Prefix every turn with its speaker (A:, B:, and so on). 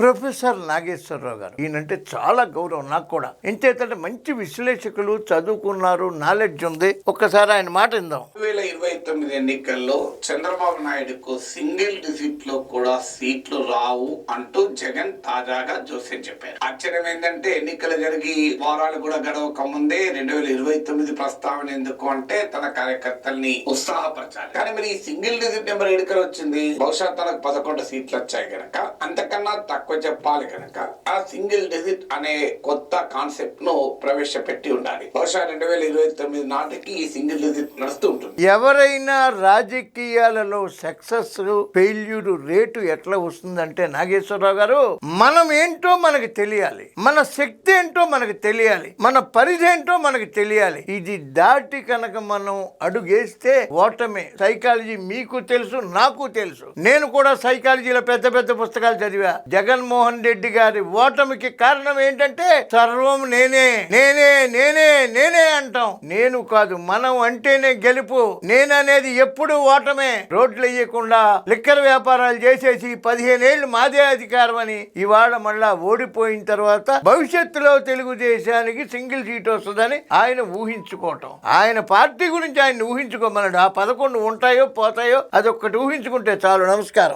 A: Professor Nageswararao గారు ఈయనంటే చాలా గౌరవం నాకు కూడా. ఎంచేతంటే మంచి విశ్లేషకులు, చదువుకున్నారు, నాలెడ్జ్ ఉంది. ఒక్కసారి ఆయన మాట విందాం.
B: 2029 ఎన్నికల్లో చంద్రబాబు నాయుడుకు సింగిల్ డిజిట్ లో కూడా సీట్లు రావు అంటూ జగన్ తాజాగా జోస్యం చెప్పారు. ఆశ్చర్యం ఏంటంటే ఎన్నికలు జరిగి వారాలు కూడా గడవక ముందే 2029 ప్రస్తావన ఎందుకు అంటే తన కార్యకర్తల్ని ఉత్సాహపరచాలి. కానీ మరి ఈ సింగిల్ డిజిట్ నెంబర్ ఎడుకలు వచ్చింది. బహుశా తనకు 11 సీట్లు వచ్చాయి కనుక, అంతకన్నా తక్కువ చెప్పాలి కనుక ఆ సింగిల్ డిజిట్ అనే కొత్త కాన్సెప్ట్ ను ప్రవేశపెట్టి ఉండాలి. బహుశా 2029 నాటికి ఈ సింగిల్ డిజిట్ నడుస్తూ ఉంటుంది.
A: ఎవరైనా రాజకీయాలలో సక్సెస్ ఫెయిల్యూర్ రేటు ఎట్లా వస్తుందంటే నాగేశ్వరరావు గారు, మనం ఏంటో మనకు తెలియాలి, మన శక్తి ఏంటో మనకు తెలియాలి, మన పరిధి ఏంటో మనకు తెలియాలి. ఇది దాటి కనుక మనం అడుగేస్తే ఓటమే. సైకాలజీ మీకు తెలుసు, నాకు తెలుసు. నేను కూడా సైకాలజీలో పెద్ద పెద్ద పుస్తకాలు చదివా. జగన్మోహన్ రెడ్డి గారి ఓటమికి కారణం ఏంటంటే సర్వం నేనే నేనే నేనే నేనే అంటాం. నేను కాదు, మనం అంటేనే గెలుపు. నేననేది ఎప్పుడు ఓటమే. రోడ్లు వేయకుండా లిక్కర్ వ్యాపారాలు చేసేసి 15 ఏళ్ళు మాదే అధికారం అని ఇవాళ మళ్ళా ఓడిపోయిన తర్వాత భవిష్యత్తులో తెలుగుదేశానికి సింగిల్ సీట్ వస్తుందని ఆయన ఊహించుకోవటం. ఆయన పార్టీ గురించి ఆయన ఊహించుకోమన్నాడు. ఆ 11 ఉంటాయో పోతాయో అదొక్కటి ఊహించుకుంటే చాలు. నమస్కారం.